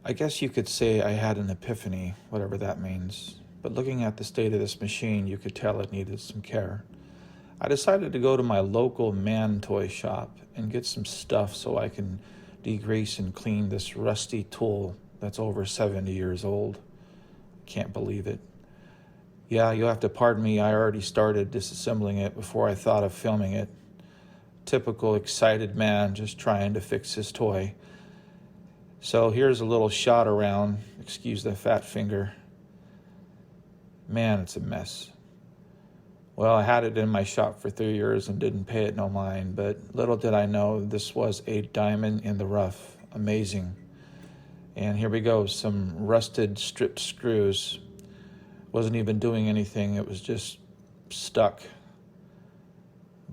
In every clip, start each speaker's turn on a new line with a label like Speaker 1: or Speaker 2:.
Speaker 1: I guess you could say I had an epiphany, whatever that means. But looking at the state of this machine, you could tell it needed some care. I decided to go to my local man toy shop and get some stuff so I can degrease and clean this rusty tool that's over 70 years old. Can't believe it. Yeah, you'll have to pardon me, I already started disassembling it before I thought of filming it. Typical excited man just trying to fix his toy. So here's a little shot around, excuse the fat finger. Man, it's a mess. Well, I had it in my shop for 3 years and didn't pay it no mind, but little did I know this was a diamond in the rough. Amazing. And here we go, some rusted stripped screws. Wasn't even doing anything, it was just stuck.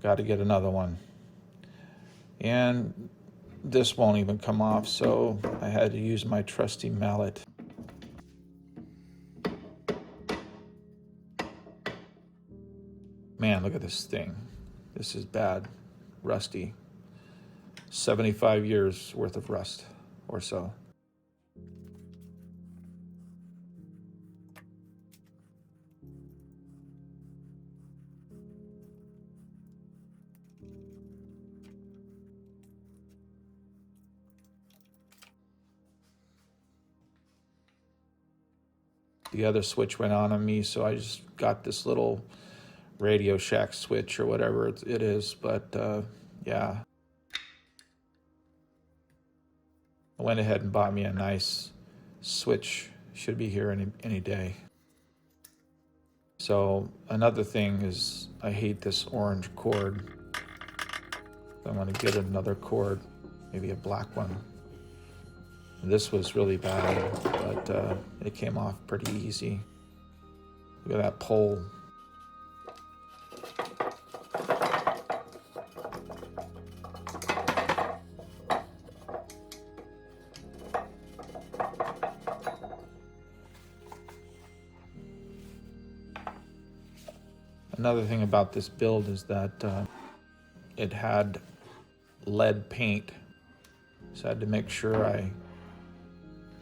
Speaker 1: Got to get another one. And this won't even come off, so I had to use my trusty mallet. Man, look at this thing. This is bad, rusty. 75 years worth of rust or so. The other switch went on me, so I just got this little Radio Shack switch or whatever it is, but yeah. I went ahead and bought me a nice switch. Should be here any day. So another thing is I hate this orange cord. I'm going to get another cord, maybe a black one. This was really bad, but it came off pretty easy. Look at that pole. Another thing about this build is that it had lead paint, so I had to make sure I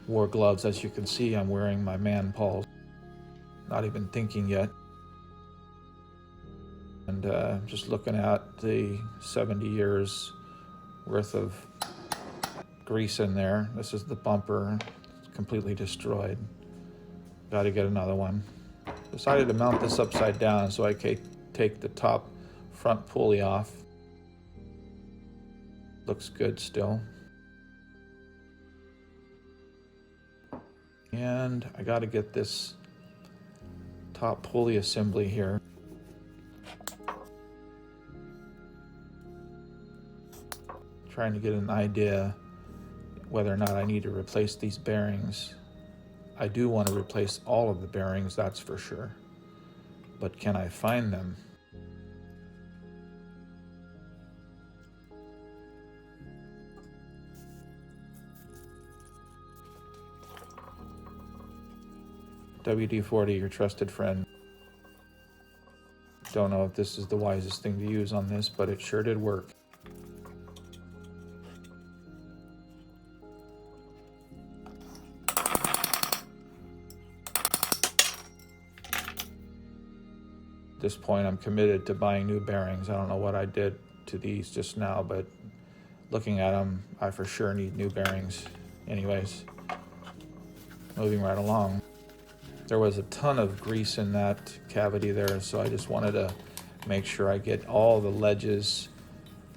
Speaker 1: wore gloves. As you can see, I'm wearing my man paws, not even thinking yet. And just looking at the 70 years worth of grease in there. This is the bumper, it's completely destroyed. Got to get another one. Decided to mount this upside down so I could take the top front pulley off. Looks good still. And I got to get this top pulley assembly here. Trying to get an idea whether or not I need to replace these bearings. I do want to replace all of the bearings, that's for sure. But can I find them? WD-40, your trusted friend. Don't know if this is the wisest thing to use on this, but it sure did work. At this point, I'm committed to buying new bearings. I don't know what I did to these just now, but looking at them, I for sure need new bearings. Anyways, moving right along. There was a ton of grease in that cavity there, so I just wanted to make sure I get all the ledges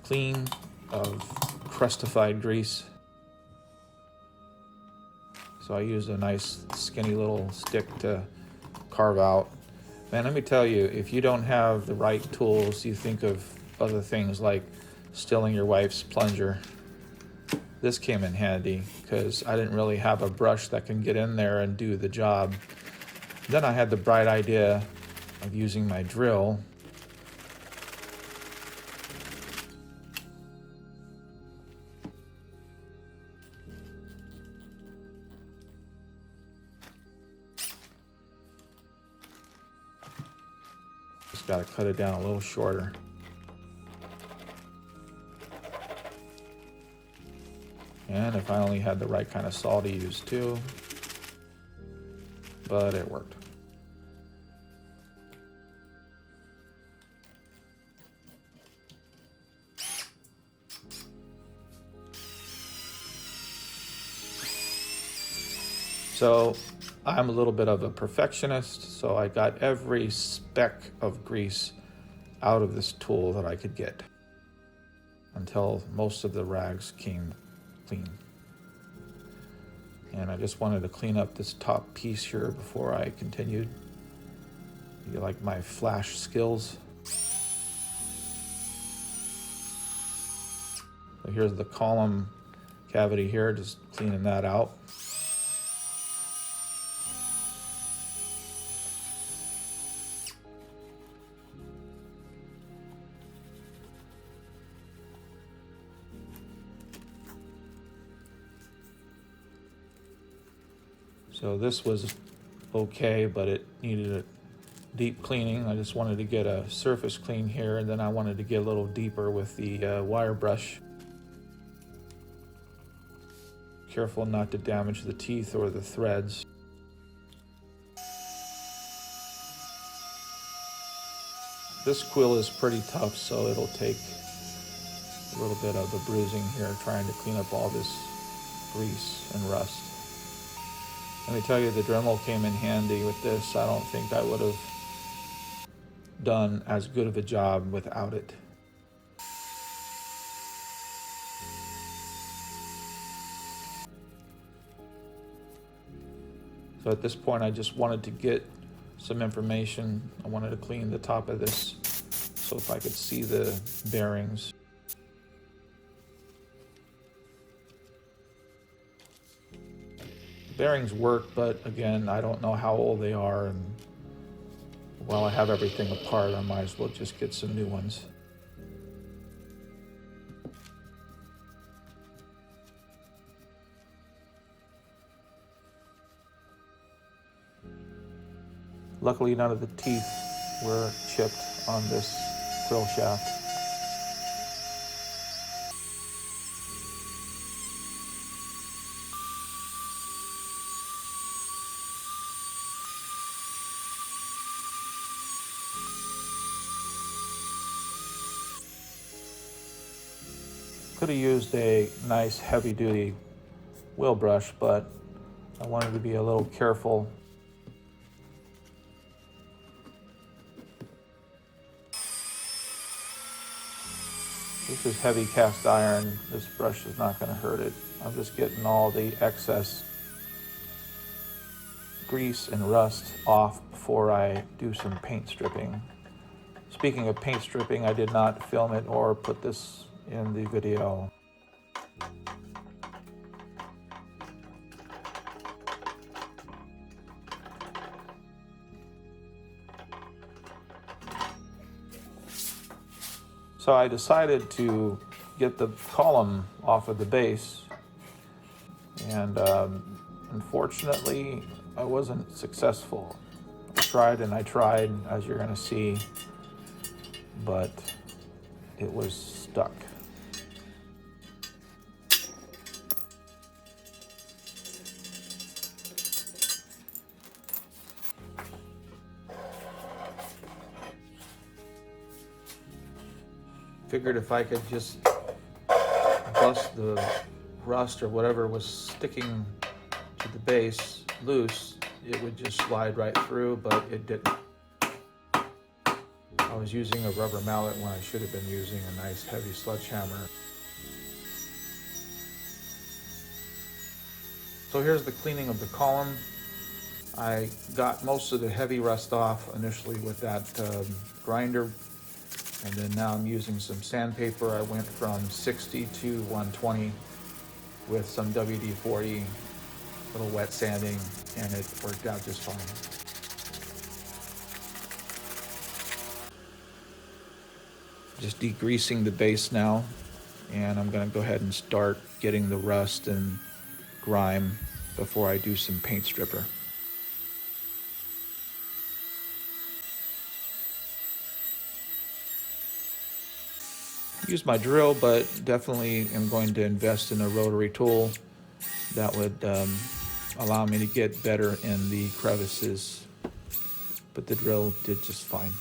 Speaker 1: clean of crustified grease. So I used a nice skinny little stick to carve out. Man, let me tell you, if you don't have the right tools, you think of other things like stealing your wife's plunger. This came in handy because I didn't really have a brush that can get in there and do the job. Then I had the bright idea of using my drill. Just got to cut it down a little shorter. And if I only had the right kind of saw to use too, but it worked. So I'm a little bit of a perfectionist, so I got every speck of grease out of this tool that I could get until most of the rags came clean. And I just wanted to clean up this top piece here before I continued. You like my flash skills? So here's the column cavity here, just cleaning that out. So this was okay, but it needed a deep cleaning. I just wanted to get a surface clean here, and then I wanted to get a little deeper with the wire brush. Careful not to damage the teeth or the threads. This quill is pretty tough, so it'll take a little bit of the bruising here, trying to clean up all this grease and rust. Let me tell you, the Dremel came in handy with this. I don't think I would have done as good of a job without it. So at this point, I just wanted to get some information. I wanted to clean the top of this so if I could see the bearings. Bearings work, but again, I don't know how old they are, and while I have everything apart, I might as well just get some new ones. Luckily, none of the teeth were chipped on this quill shaft. Could have used a nice heavy-duty wheel brush, but I wanted to be a little careful. This is heavy cast iron. This brush is not going to hurt it. I'm just getting all the excess grease and rust off before I do some paint stripping. Speaking of paint stripping, I did not film it or put this in the video. So I decided to get the column off of the base, and unfortunately I wasn't successful. I tried and I tried, as you're going to see, but it was stuck. Figured if I could just bust the rust or whatever was sticking to the base loose, it would just slide right through, but it didn't. I was using a rubber mallet when I should have been using a nice heavy sledgehammer. So here's the cleaning of the column. I got most of the heavy rust off initially with that grinder. And then now I'm using some sandpaper. I went from 60 to 120 with some WD-40, little wet sanding, and it worked out just fine. Just degreasing the base now, and I'm gonna go ahead and start getting the rust and grime before I do some paint stripper. use my drill, but definitely am going to invest in a rotary tool that would allow me to get better in the crevices. But the drill did just fine.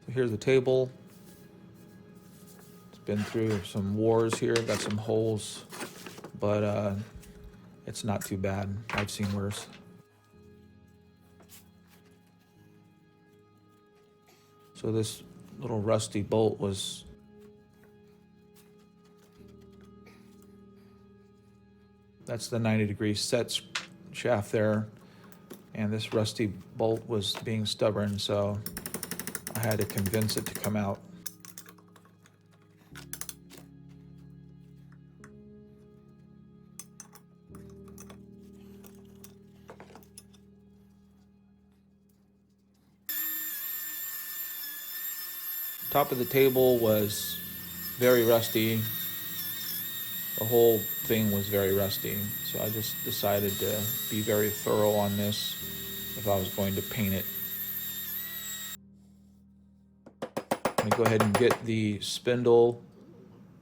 Speaker 1: So here's the table. It's been through some wars here, got some holes, but it's not too bad. I've seen worse. So this little rusty bolt was that's the 90-degree set shaft there, and this rusty bolt was being stubborn, so I had to convince it to come out. Top of the table was very rusty. The whole thing was very rusty, so I just decided to be very thorough on this if I was going to paint it. I'm going to go ahead and get the spindle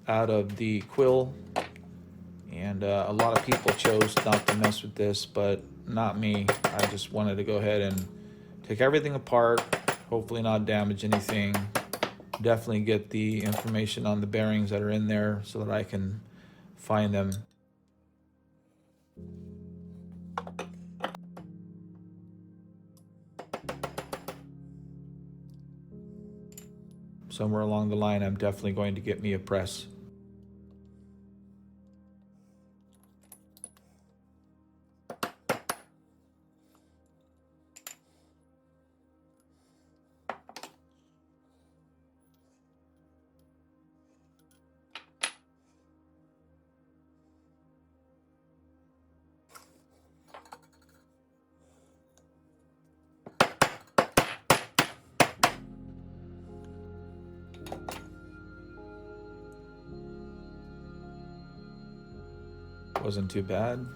Speaker 1: out of the quill, and a lot of people chose not to mess with this, but not me. I just wanted to go ahead and take everything apart, hopefully not damage anything, definitely get the information on the bearings that are in there so that I can find them. Somewhere along the line, I'm definitely going to get me a press. Wasn't too bad.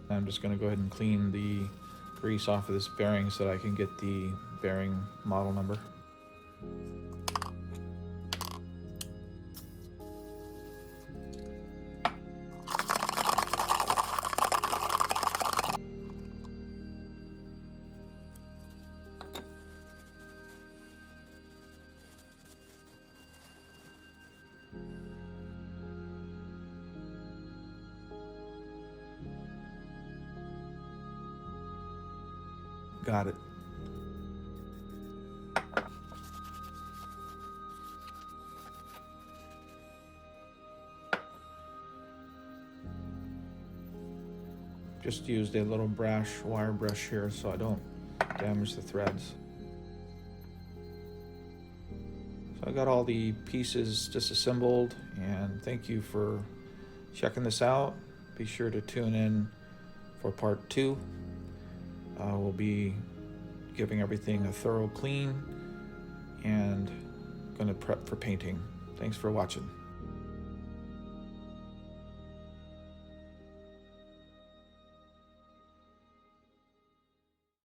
Speaker 1: I'm just going to go ahead and clean the grease off of this bearing so that I can get the bearing model number. Got it. Just used a little wire brush here so I don't damage the threads. So I got all the pieces disassembled, and thank you for checking this out. Be sure to tune in for part 2. We'll be giving everything a thorough clean and going to prep for painting. Thanks for watching.